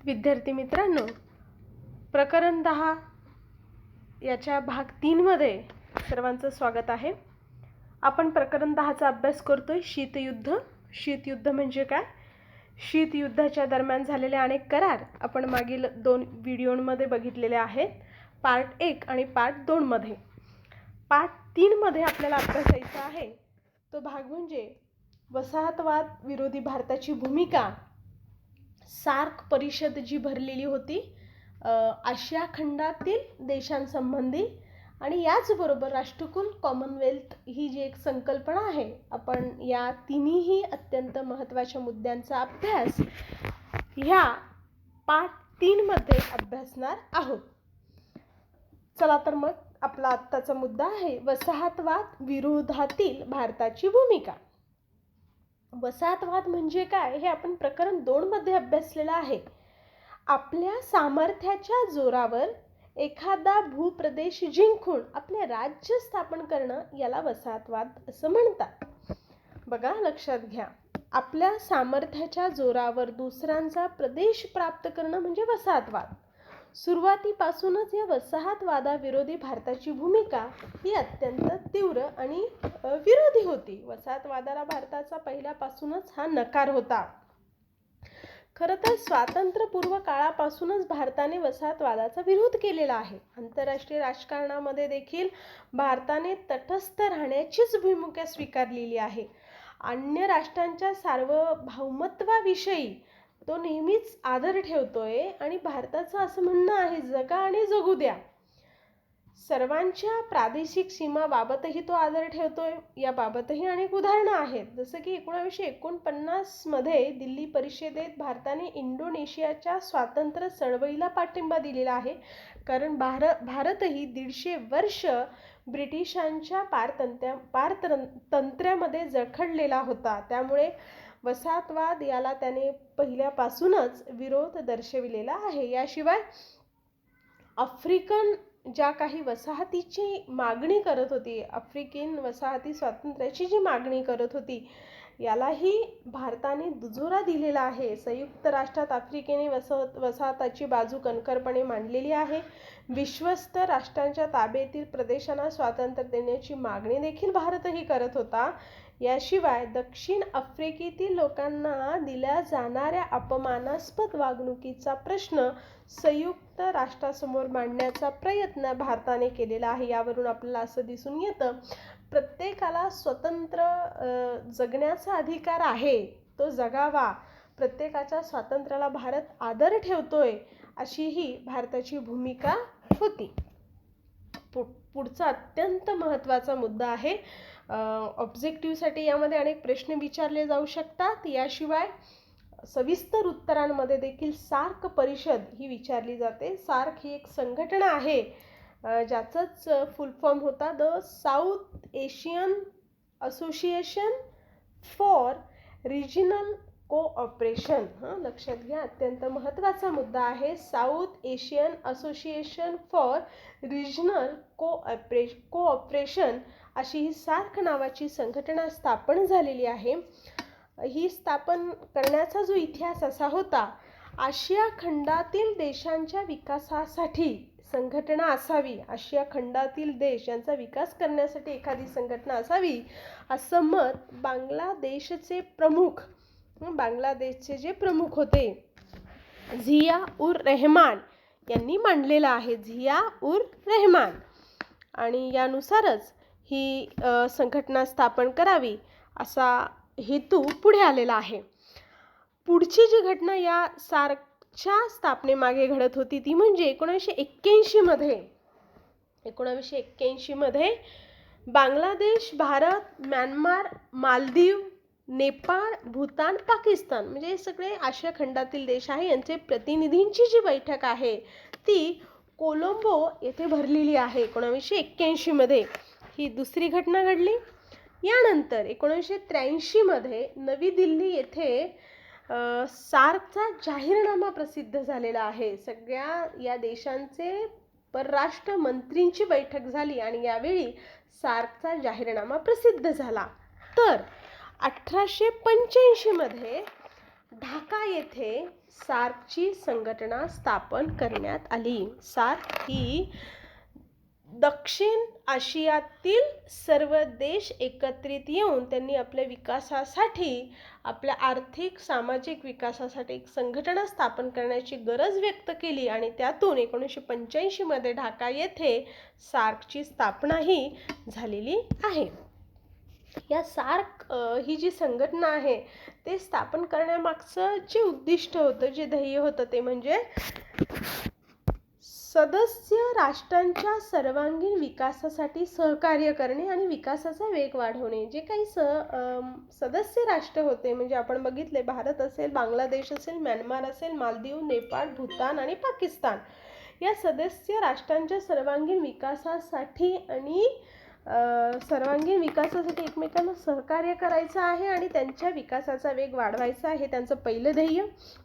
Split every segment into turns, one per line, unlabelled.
विद्यार्थी मित्रांनो, प्रकरण 10 याच्या भाग 3 मध्ये सर्वांचं स्वागत आहे. आपण प्रकरण 10चा अभ्यास करतोय. शीतयुद्ध. शीतयुद्ध म्हणजे काय? शीतयुद्धाच्या दरम्यान झालेले अनेक करार आपण मागील 2 व्हिडिओमध्ये बघितलेले आहेत, पार्ट 1 आणि पार्ट 2 मध्ये. पार्ट 3 मध्ये आपल्याला अभ्यासायचा आहे तो भाग म्हणजे वसाहतवाद विरोधी भारताची भूमिका. सार्क परिषद जी भरलेली होती आशिया खंडातील देशांसंबंधी, आणि याचबरोबर राष्ट्रकुल कॉमनवेल्थ ही जी एक संकल्पना आहे, आपण या तिन्ही अत्यंत महत्त्वाच्या मुद्द्यांचा अभ्यास ह्या पार्ट 3 मध्ये अभ्यासणार आहोत. चला तर मग आपला आत्ताचा मुद्दा आहे वसाहतवाद विरोधातील भारताची भूमिका. वसाहतवाद म्हणजे काय हे आपण प्रकरण 2 मध्ये अभ्यासलेलं आहे. आपल्या सामर्थ्याच्या जोरावर एखादा भूप्रदेश जिंकून आपले राज्य स्थापन करणं याला वसाहतवाद असं म्हणतात. बघा, लक्षात घ्या, आपल्या सामर्थ्याच्या जोरावर दुसऱ्यांचा प्रदेश प्राप्त करणं म्हणजे वसाहतवाद. सुरुवातीपासूनच या वसाहतवादाविरोधी भारताची भूमिका ही अत्यंत तीव्र आणि विरोधी होती. वसाहतवादाला भारताचा पहिल्यापासूनच हा नकार होता. खरं तर स्वातंत्र्यपूर्व काळापासूनच भारताने वसाहतवादाचा विरोध केलेला आहे. आंतरराष्ट्रीय राजकारणामध्ये देखील भारताने तटस्थ राहण्याचीच भूमिका स्वीकारलेली आहे. अन्य राष्ट्रांच्या सार्वभौमत्वाविषयी तो नेहमीच आदर ठेवतोय आणि भारताचं असं म्हणणं आहे, जगा आणि जगू द्या. सर्वांच्या प्रादेशिक सीमाबाबतही तो आदर ठेवतोय. याबाबतही अनेक उदाहरणं आहेत, जसं की 1949 मध्ये दिल्ली परिषदेत भारताने इंडोनेशियाच्या स्वातंत्र्य चळवळीला पाठिंबा दिलेला आहे, कारण भारतही 150 वर्ष ब्रिटिशांच्या पारतंत्र्यामध्ये जखडलेला होता. त्यामुळे वसाहतवाद याला त्याने पहिल्यापासूनच विरोध दर्शविलेला आहे. याशिवाय आफ्रिकन ज्या काही वसाहतीची मागणी करत होती, आफ्रिकन वसाहती स्वातंत्र्याची जी मागणी करत होती, यालाही भारताने दुजोरा दिलेला आहे. संयुक्त राष्ट्रात आफ्रिकेने वसाहताची बाजू कणखरपणे मांडलेली आहे. विश्वस्त राष्ट्रांच्या ताब्यातील प्रदेशांना स्वातंत्र्य देण्याची मागणी देखील भारतही करत होता. याशिवाय दक्षिण आफ्रिकेतील लोकांना दिल्या जाणाऱ्या अपमानास्पद वागणुकीचा प्रश्न संयुक्त राष्ट्रासमोर मांडण्याचा प्रयत्न भारताने केलेला आहे. यावरून आपल्याला असं दिसून येतं, प्रत्येकाला स्वतंत्र जगण्याचा अधिकार आहे, तो जगावा. प्रत्येकाच्या स्वातंत्र्याला भारत आदर ठेवतोय, अशी ही भारताची भूमिका होती. पुढचा अत्यंत महत्त्वाचा मुद्दा आहे. ऑब्जेक्टिव्हसाठी यामध्ये अनेक प्रश्न विचारले जाऊ शकतात. याशिवाय सविस्तर उत्तरांमध्ये देखील सार्क परिषद ही विचारली जाते. सार्क ही एक संघटना आहे, ज्याचाच फुल फॉर्म होता the south Asian association for regional cooperation. लक्षात घ्या, अत्यंत महत्त्वाचा मुद्दा आहे. South Asian association for regional cooperation अशी ही सार्क नावाची संघटना स्थापन झालेली आहे. ही स्थापन करण्याचा जो इतिहास असा होता, आशिया खंडातील देशांच्या विकासासाठी संघटना असावी, आशिया खंडातील देश यांचा विकास करण्यासाठी एखादी संघटना असावी, असं मत बांगलादेशचे जे प्रमुख होते झिया उर रहमान यांनी मांडलेला आहे. झिया उर रहमान, आणि यानुसारच ही संघटना स्थापन करावी असा हेतू पुढे आलेला आहे. पुढची जी घटना या सार्कच्या स्थापनेमागे घडत होती ती म्हणजे 1981 मध्ये बांगलादेश, भारत, म्यानमार, मालदीव, नेपाळ, भूतान, पाकिस्तान म्हणजे हे सगळे आशिया खंडातील देश आहे, यांचे प्रतिनिधींची जी बैठक आहे ती कोलंबो येथे भरलेली आहे. 1981 मध्ये ही दुसरी घटना घडली. यानंतर 1983 मध्ये नवी दिल्ली येथे सार्कचा जाहीरनामा प्रसिद्ध झालेला आहे. सगळ्या या देशांचे परराष्ट्र मंत्रींची बैठक झाली आणि यावेळी सार्कचा जाहीरनामा प्रसिद्ध झाला. तर 1885 मध्ये ढाका येथे सार्कची संघटना स्थापन करण्यात आली. सार्क ही दक्षिण आशियातील सर्व देश एकत्रित येऊन त्यांनी आपल्या विकासासाठी, आपल्या आर्थिक सामाजिक विकासासाठी एक संघटना स्थापन करण्याची गरज व्यक्त केली आणि त्यातून 1985 मध्ये ढाका येथे सार्कची स्थापनाही झालेली आहे. या सार्क ही जी संघटना आहे ते स्थापन करण्यामागचं जे उद्दिष्ट होतं, जे ध्येय होतं ते म्हणजे सदस्य राष्ट्रांच्या सर्वांगीण विकासासाठी सहकार्य करणे आणि विकासाचा वेग वाढवणे. जे काही सदस्य राष्ट्र होते, म्हणजे आपण बघितले भारत असेल, बांगलादेश असेल, म्यानमार असेल, मालदीव, नेपाळ, भूतान आणि पाकिस्तान, या सदस्य राष्ट्रांच्या सर्वांगीण विकासासाठी आणि एकमेकांना सहकार्य करायचं आहे आणि त्यांच्या विकासाचा वेग वाढवायचा आहे, त्यांचं पहिलं ध्येय.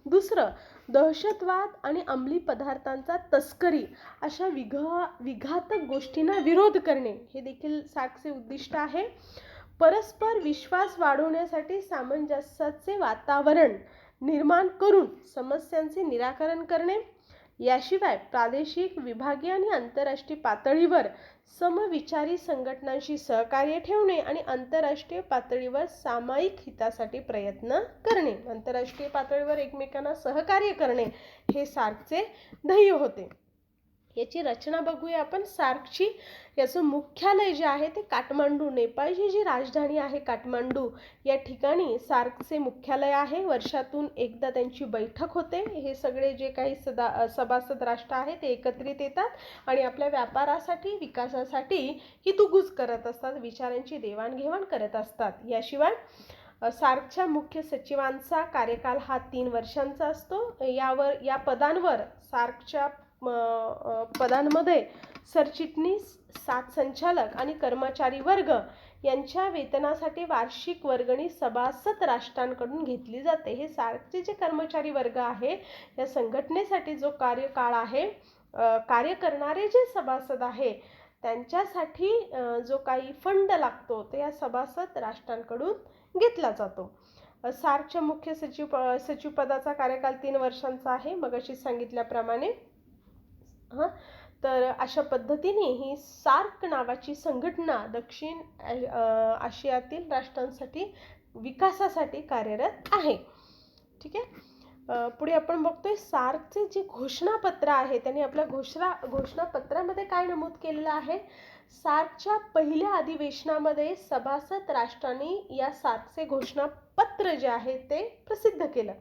दुसरं, दहशतवाद आणि अंमली पदार्थांचा तस्करी अशा विघातक गोष्टींना विरोध करणे हे देखील सार्कचे उद्दिष्ट आहे. परस्पर विश्वास वाढवण्यासाठी सामंजस्याचे वातावरण निर्माण करून समस्यांचे निराकरण करणे. याशिवाय प्रादेशिक, विभागीय आणि आंतरराष्ट्रीय पातळीवर समविचारी संघटनांशी सहकार्य ठेवणे आणि आंतरराष्ट्रीय पातळीवर सामायिक हितासाठी प्रयत्न करणे. आंतरराष्ट्रीय पातळीवर एकमेकांना सहकार्य करणे हे सार्कचे ध्येय होते. याची रचना बघूया आपण सार्कची. याचं मुख्यालय जे आहे ते काठमांडू, नेपाळची जी राजधानी आहे काठमांडू या ठिकाणी सार्कचे मुख्यालय आहे. वर्षातून एकदा त्यांची बैठक होते. हे सगळे जे काही सभासद राष्ट्र आहेत ते एकत्रित येतात आणि आपल्या व्यापारासाठी, विकासासाठी हितगुज करत असतात, विचारांची देवाणघेवाण करत असतात. याशिवाय सार्कच्या मुख्य सचिवांचा कार्यकाल हा 3 वर्षांचा असतो. या पदांवर सार्कच्या पदांमध्ये सरचिटणीस, 7 संचालक आणि कर्मचारी वर्ग यांच्या वेतनासाठी वार्षिक वर्गणी सभासद राष्ट्रांकडून घेतली जाते. हे सार्कचे जे कर्मचारी वर्ग आहे, या संघटनेसाठी जो कार्यकाळ आहे, कार्य करणारे जे सभासद आहे त्यांच्यासाठी जो काही फंड लागतो तो या सभासद राष्ट्रांकडून घेतला जातो. सार्कच्या मुख्य सचिव पदाचा कार्यकाल 3 वर्षांचा आहे, मगाशी सांगितल्याप्रमाणे. तर अशा पद्धतीने ही सार्क नावाची संघटना दक्षिण आशियातील राष्ट्रांसाठी विकासासाठी कार्यरत आहे. ठीक आहे. पुढे आपण बघतोय सार्कचे जे घोषणापत्र आहे, त्यांनी आपल्या घोषणापत्रामध्ये काय नमूद केलेलं आहे. सार्कच्या पहिल्या अधिवेशनामध्ये सभासद राष्ट्रांनी या सार्कचे घोषणापत्र जे आहे ते प्रसिद्ध केलं.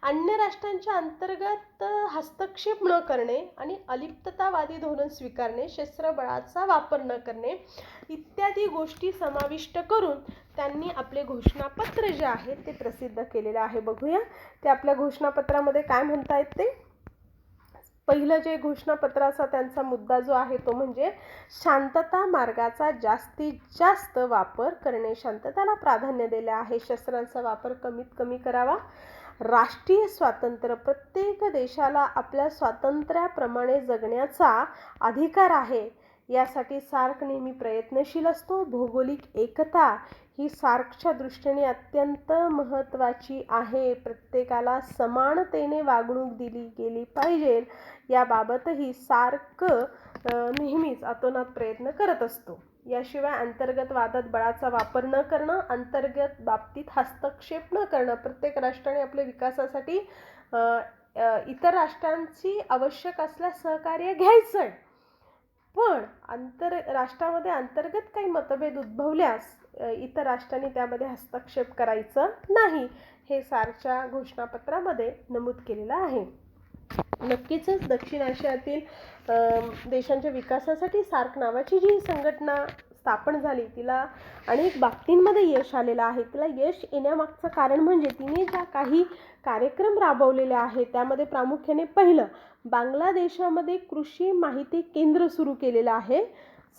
अन्य राष्ट्रांच्या अंतर्गत हस्तक्षेप न करणे आणि अलिप्ततावादी धोरण स्वीकारणे, शस्त्रबळाचा वापर न करणे इत्यादी गोष्टी समाविष्ट करून त्यांनी आपले घोषणापत्र जे आहे ते प्रसिद्ध केलेलं आहे. बघूया ते आपल्या घोषणापत्रामध्ये काय म्हणतायत ते. पहिलं जे घोषणापत्राचा त्यांचा मुद्दा जो आहे तो म्हणजे शांतता मार्गाचा जास्तीत जास्त वापर करणे, शांतताला प्राधान्य दिले आहे, शस्त्रांचा वापर कमीत कमी करावा. राष्ट्रीय स्वातंत्र्य, प्रत्येक देशाला आपल्या स्वातंत्र्याप्रमाणे जगण्याचा अधिकार आहे, यासाठी सार्क नेहमी प्रयत्नशील असतो. भौगोलिक एकता ही सार्कच्या दृष्टीने अत्यंत महत्त्वाची आहे. प्रत्येकाला समानतेने वागणूक दिली गेली पाहिजे याबाबतही सार्क नेहमीच अतोनात प्रयत्न करत असतो. याशिवाय अंतर्गत वादात बळाचा वापर न करणं, अंतर्गत बाबतीत हस्तक्षेप न करणं. प्रत्येक राष्ट्राने आपल्या विकासासाठी इतर राष्ट्रांची आवश्यक असल्यास सहकार्य घ्यायचंय, पण राष्ट्रामध्ये अंतर्गत काही मतभेद उद्भवल्यास इतर राष्ट्रांनी त्यामध्ये हस्तक्षेप करायचं नाही, हे सार्कच्या घोषणापत्रामध्ये नमूद केलेलं आहे. नक्कीच दक्षिण आशियातील देशांच्या विकासासाठी सार्क नावाची जी संघटना स्थापन झाली तिला अनेक बाबतींमध्ये यश आलेलं आहे. तिला यश येण्यामागचं कारण म्हणजे तिने ज्या काही कार्यक्रम राबवलेले आहेत त्यामध्ये प्रामुख्याने पहिलं, बांगलादेशामध्ये कृषी माहिती केंद्र सुरू केलेलं आहे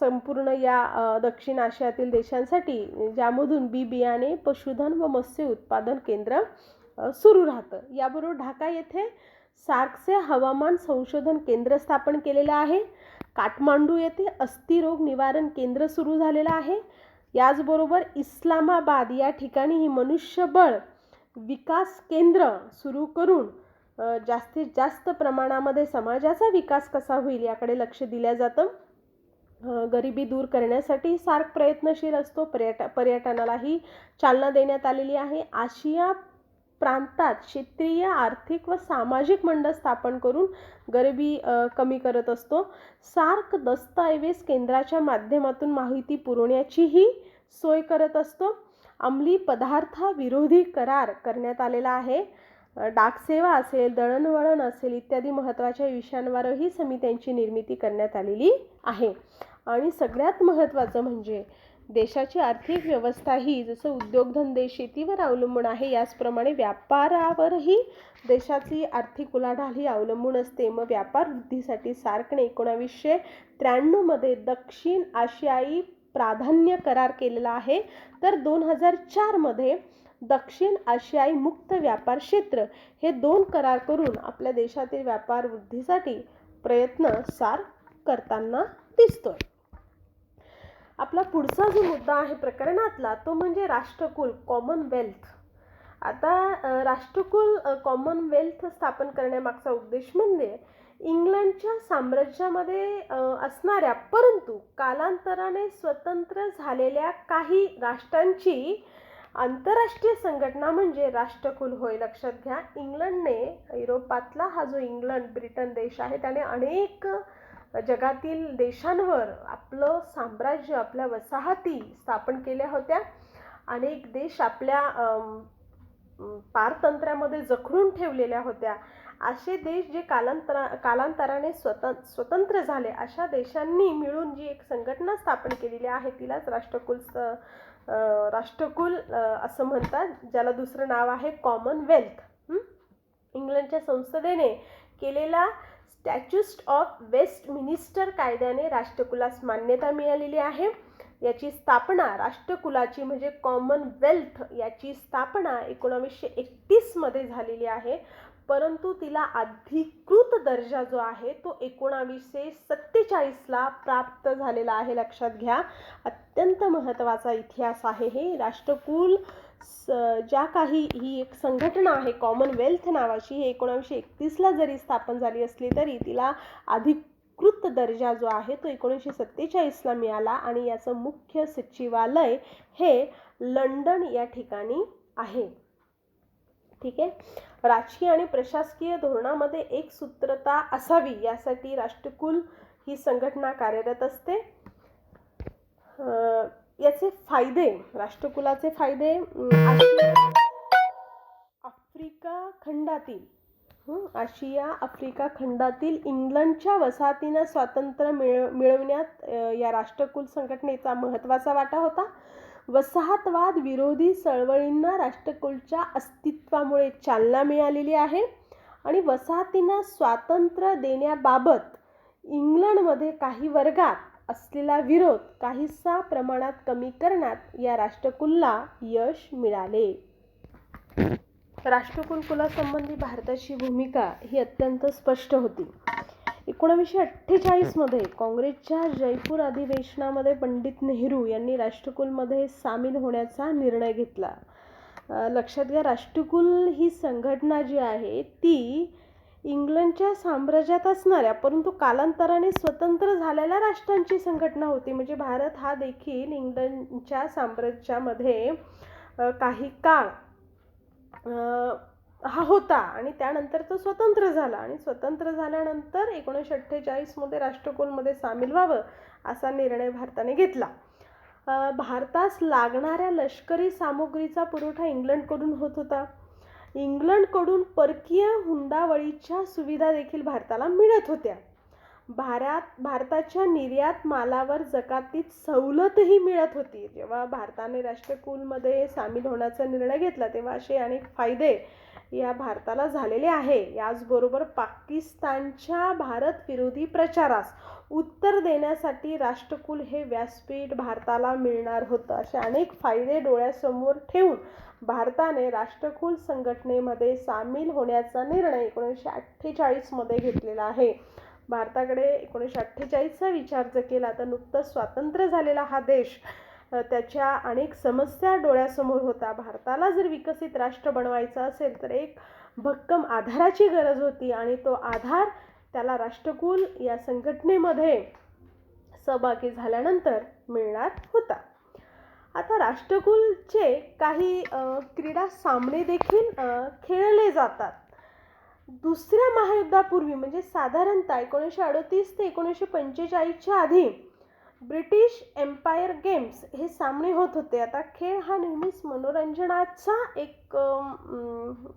संपूर्ण या दक्षिण आशियातील देशांसाठी, ज्यामधून बियाणे, पशुधन व मत्स्य उत्पादन केंद्र सुरू राहतं. याबरोबर ढाका येथे सार्कचे हवामान संशोधन केंद्र स्थापन केलेलं आहे. काठमांडू येथे अस्थिरोग निवारण केंद्र सुरू झालेलं आहे. याचबरोबर इस्लामाबाद या ठिकाणी ही मनुष्यबळ विकास केंद्र सुरू करून जास्तीत जास्त प्रमाणामध्ये समाजाचा विकास कसा होईल याकडे लक्ष दिलं जातं. गरिबी दूर करण्यासाठी सार्क प्रयत्नशील असतो. पर्यटनालाही चालना देण्यात आलेली आहे. आशिया प्रांतात क्षेत्रीय आर्थिक व सामाजिक मंडळ स्थापन करून गरिबी कमी करत असतो. सार्क दस्तऐवज केंद्राच्या माध्यमातून माहिती पुरवण्याचीही सोय करत असतो. अंमली पदार्थाविरोधी करार करण्यात आलेला आहे. डाकसेवा असेल, दळणवळण असेल इत्यादी महत्त्वाच्या विषयांवरही समित्यांची निर्मिती करण्यात आलेली आहे. आणि सगळ्यात महत्त्वाचं म्हणजे देशाची आर्थिक व्यवस्था ही जसं उद्योगधंदे शेतीवर अवलंबून आहे, याचप्रमाणे व्यापारावरही देशाची आर्थिक उलाढाल ही अवलंबून असते. मग व्यापार वृद्धीसाठी सार्कने 1993 मध्ये दक्षिण आशियाई प्राधान्य करार केलेला आहे. तर 2004 मध्ये दक्षिण आशियाई मुक्त व्यापार क्षेत्र हे 2 करार करून आपल्या देशातील व्यापार वृद्धीसाठी प्रयत्न सार्क करताना दिसतोय. आपला पुढचा जो मुद्दा आहे प्रकरणातला तो म्हणजे राष्ट्रकुल कॉमनवेल्थ. आता राष्ट्रकुल कॉमनवेल्थ स्थापन करण्यामागचा उद्देश म्हणजे इंग्लंडच्या साम्राज्यामध्ये असणाऱ्या परंतु कालांतराने स्वतंत्र झालेल्या काही राष्ट्रांची आंतरराष्ट्रीय संघटना म्हणजे राष्ट्रकुल होय. लक्षात घ्या, इंग्लंडने युरोपातला हा जो इंग्लंड ब्रिटन देश आहे त्याने अनेक जगातील देशांवर आपलं साम्राज्य, आपल्या वसाहती स्थापन केल्या होत्या. अनेक देश आपल्या पारतंत्र्यामध्ये जखडून ठेवलेल्या होत्या. असे देश जे कालांतराने स्वतंत्र झाले अशा देशांनी मिळून जी एक संघटना स्थापन केलेली आहे तिलाच राष्ट्रकुल असं म्हणतात, ज्याला दुसरं नाव आहे कॉमनवेल्थ. इंग्लंडच्या संसदेने केलेला स्टॅच्यूट ऑफ वेस्टमिनिस्टर कायद्याने राष्ट्रकुलास मान्यता मिळालेली आहे. याची स्थापना राष्ट्रकुलाची म्हणजे कॉमनवेल्थ याची स्थापना 1931 मध्ये झालेली आहे. परंतु तिला अधिकृत दर्जा जो आहे तो 1947 प्राप्त झालेला आहे. लक्षात घ्या, अत्यंत महत्त्वाचा इतिहास आहे हे. राष्ट्रकुल ज्या काही ही एक संघटना आहे कॉमनवेल्थ नावाची, हे 1931 जरी स्थापन झाली असली तरी तिला अधिकृत दर्जा जो आहे तो 1947 मिळाला. आणि याचं मुख्य सचिवालय हे लंडन या ठिकाणी आहे. ठीक आहे. राजकीय आणि प्रशासकीय धोरणामध्ये एक सूत्रता असावी यासाठी राष्ट्रकुल ही संघटना कार्यरत असते. याचे फायदे, राष्ट्रकुलाचे फायदे आशिया आफ्रिका खंडातील इंग्लंडच्या वसाहतींना स्वातंत्र्य मिळवण्यात या राष्ट्रकुल संघटनेचा महत्त्वाचा वाटा होता. वसाहतवाद विरोधी चळवळींना राष्ट्रकुलच्या अस्तित्वामुळे चालना मिळालेली आहे. आणि वसाहतींना स्वातंत्र्य देण्याबाबत इंग्लंडमध्ये काही वर्गात असलेला विरोध काहीसा प्रमाणात कमी करण्यात या राष्ट्रकुलला यश मिळाले. राष्ट्रकुल कुलासंबंधी भारताची भूमिका ही अत्यंत स्पष्ट होती. 1948 मध्ये काँग्रेसच्या जयपूर अधिवेशनामध्ये पंडित नेहरू यांनी राष्ट्रकुलमध्ये सामील होण्याचा निर्णय घेतला. लक्षात घ्या, राष्ट्रकुल ही संघटना जी आहे ती इंग्लंडच्या साम्राज्यात असणाऱ्या परंतु कालांतराने स्वतंत्र झालेल्या राष्ट्रांची संघटना होती. म्हणजे भारत हा देखील इंग्लंडच्या साम्राज्यामध्ये काही काळ हा होता आणि त्यानंतर तो स्वतंत्र झाला. आणि स्वतंत्र झाल्यानंतर 1948 मध्ये राष्ट्रकुलमध्ये सामील व्हावं असा निर्णय भारताने घेतला. भारतास लागणाऱ्या लष्करी सामुग्रीचा पुरवठा इंग्लंडकडून होत होता. इंग्लंडकडून परकीय हुंडावळीच्या सुविधा देखील भारताला मिळत होत्या. भारताच्या निर्यात मालावर जकातीत सवलतही मिळत होती. जेव्हा भारताने राष्ट्रकुलमध्ये सामील होण्याचा निर्णय घेतला तेव्हा असे अनेक फायदे या भारताला झालेले आहे. याचबरोबर पाकिस्तानच्या भारत विरोधी प्रचारास उत्तर देण्यासाठी राष्ट्रकुल हे व्यासपीठ भारताला मिळणार होतं. असे अनेक फायदे डोळ्यासमोर ठेवून भारताने राष्ट्रकुल संघटनेमध्ये सामील होण्याचा निर्णय 1948 मध्ये घेतलेला आहे. भारताकडे 1948चा विचार जर केला तर नुकतंच स्वातंत्र्य झालेला हा देश त्याच्या अनेक समस्या डोळ्यासमोर होत्या. भारताला जर विकसित राष्ट्र बनवायचं असेल तर एक भक्कम आधाराची गरज होती आणि तो आधार त्याला राष्ट्रकुल या संघटनेमध्ये सहभागी झाल्यानंतर मिळणार होता. आता राष्ट्रकुलचे काही क्रीडा सामने देखील खेळले जातात. दुसऱ्या महायुद्धापूर्वी म्हणजे साधारणतः 1938 ते 1945च्या आधी ब्रिटिश एम्पायर गेम्स हे सामने होत होते. आता खेळ हा नेहमीच मनोरंजनाचा एक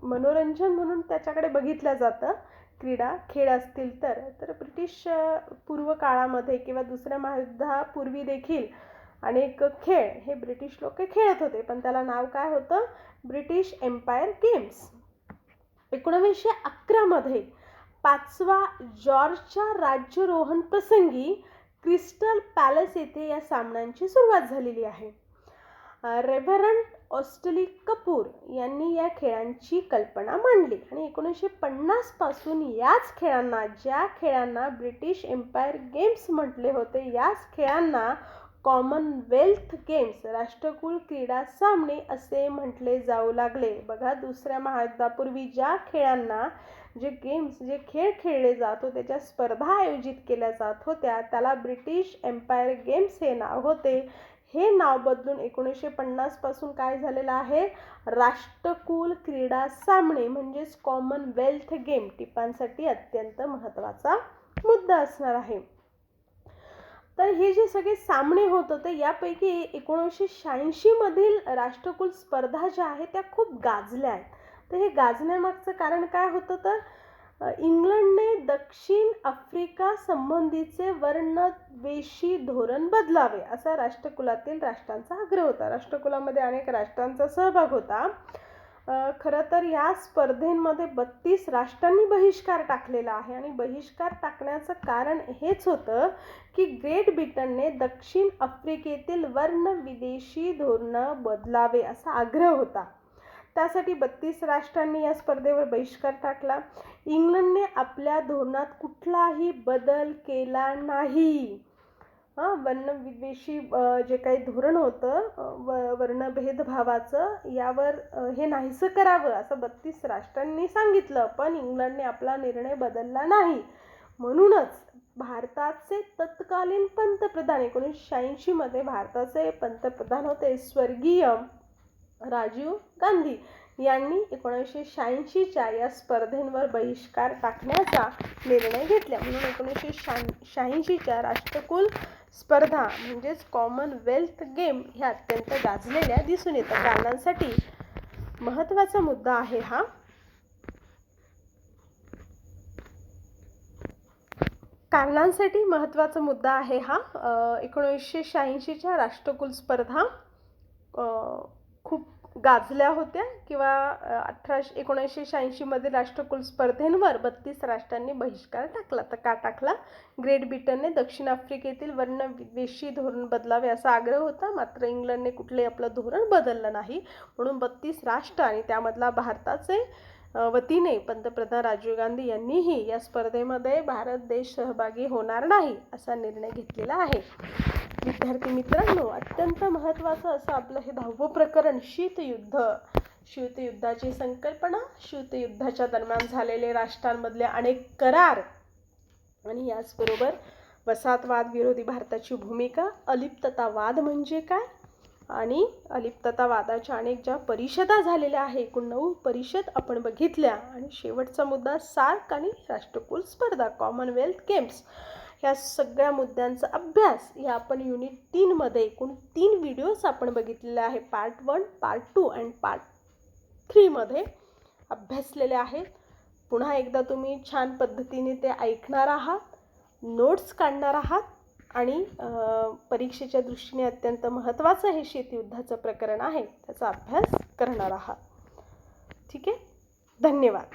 मनोरंजन म्हणून त्याच्याकडे बघितलं जातं. क्रीडा खेळ असतील तर ब्रिटिश पूर्व काळामध्ये किंवा दुसऱ्या महायुद्धापूर्वी देखील अनेक खेळ हे ब्रिटिश लोक खेळत होते, पण त्याला नाव काय होतं? British empire games. 1911 मध्ये 5वा जॉर्जच्या राज्यारोहण प्रसंगी क्रिस्टल पॅलेस येथे या सामन्यांची सुरुवात झालेली आहे. रेव्हरंड ऑस्टली कपूर यांनी या खेळांची कल्पना मांडली आणि 1950 पासून याच खेळांना, ज्या खेळांना ब्रिटिश एम्पायर गेम्स म्हटले होते, याच खेळांना कॉमनवेल्थ गेम्स, राष्ट्रकुल क्रीडा सामने असे म्हटले जाऊ लागले. बघा, दुसऱ्या महायुद्धापूर्वी ज्या खेळांना, जे खेळ खेळले जात होते, ज्या स्पर्धा आयोजित केल्या जात होत्या, त्याला ब्रिटिश एम्पायर गेम्स हे नाव होते. हे नाव बदलून 1950 पासून काय झालेलं आहे? राष्ट्रकुल क्रीडा सामने म्हणजेच कॉमनवेल्थ गेम. टिपांसाठी अत्यंत महत्त्वाचा मुद्दा असणार आहे. तर हे जे सगळे सामने होत होते यापैकी 1986 मधील राष्ट्रकुल स्पर्धा ज्या आहेत त्या खूप गाजल्या आहेत. तर हे गाजण्यामागचं कारण काय होतं? तर इंग्लंडने दक्षिण आफ्रिका संबंधीचे वर्णद्वेषी धोरण बदलावे असा राष्ट्रकुलातील राष्ट्रांचा आग्रह होता. राष्ट्रकुलामध्ये अनेक राष्ट्रांचा सहभाग होता. खरं तर या स्पर्धेमध्ये 32 राष्ट्रांनी बहिष्कार टाकलेला आहे आणि बहिष्कार टाकण्याचं कारण हेच होतं की ग्रेट ब्रिटनने दक्षिण आफ्रिकेतील वर्णविदेशी धोरण बदलावे असा आग्रह होता. त्यासाठी 32 राष्ट्रांनी या स्पर्धेवर बहिष्कार टाकला. इंग्लंडने आपल्या धोरणात कुठलाही बदल केला नाही. वर्णविद्वेषी जे काही धोरण होतं वर्णभेदभावाचं, यावर हे नाहीसं करावं असं 32 राष्ट्रांनी सांगितलं, पण इंग्लंडने आपला निर्णय बदलला नाही. म्हणूनच भारताचे तत्कालीन पंतप्रधान 1986 मध्ये भारताचे पंतप्रधान होते स्वर्गीय राजीव गांधी यांनी 1986च्या या स्पर्धेवर बहिष्कार टाकण्याचा निर्णय घेतला. म्हणून 1986च्या राष्ट्रकुल स्पर्धा म्हणजेच कॉमनवेल्थ गेम ह्या अत्यंत गाजलेल्या दिसून येतात. कारणांसाठी महत्त्वाचा मुद्दा आहे हा. कारणांसाठी महत्त्वाचा मुद्दा आहे हा. 1986च्या राष्ट्रकुल स्पर्धा खूप गाजल्या होत्या किंवा 1986 मध्ये राष्ट्रकुल स्पर्धेंवर 32 राष्ट्रांनी बहिष्कार टाकला. तर का टाकला? ग्रेट ब्रिटनने दक्षिण आफ्रिकेतील वर्णविद्वेषी धोरण बदलावे असा आग्रह होता, मात्र इंग्लंडने कुठले आपलं धोरण बदललं नाही. म्हणून 32 राष्ट्र आणि त्यामधला भारताचे वतीने पंतप्रधान राजीव गांधी यांनीही या स्पर्धेमध्ये भारत देश सहभागी होणार नाही असा निर्णय घेतलेला आहे. विद्यार्थी मित्रांनो, अत्यंत महत्त्वाचं असं आपलं हे 10वं प्रकरण शीतयुद्ध. शीतयुद्धाची संकल्पना, शीतयुद्धाच्या दरम्यान झालेले राष्ट्रांमधले अनेक करार आणि याचबरोबर वसाहतवाद विरोधी भारताची भूमिका, अलिप्ततावाद म्हणजे काय आणि अलिप्ततावादाच्या अनेक ज्या परिषदा झालेल्या आहे, एकूण 9 परिषद आपण बघितल्या. आणि शेवटचा मुद्दा सार्क आणि राष्ट्रकुल स्पर्धा कॉमनवेल्थ गेम्स. ह्या सगळ्या मुद्द्यांचा अभ्यास या आपण युनिट 3 मध्ये एकूण 3 व्हिडिओज आपण बघितलेले आहे. पार्ट 1, पार्ट 2 आणि पार्ट 3 मध्ये अभ्यासलेले आहेत. पुन्हा एकदा तुम्ही छान पद्धतीने ते ऐकणार आहात, नोट्स काढणार आहात आणि परीक्षेच्या दृष्टीने अत्यंत महत्त्वाचं हे शीतयुद्धाचं प्रकरण आहे त्याचा अभ्यास करणार आहात. ठीक आहे, धन्यवाद.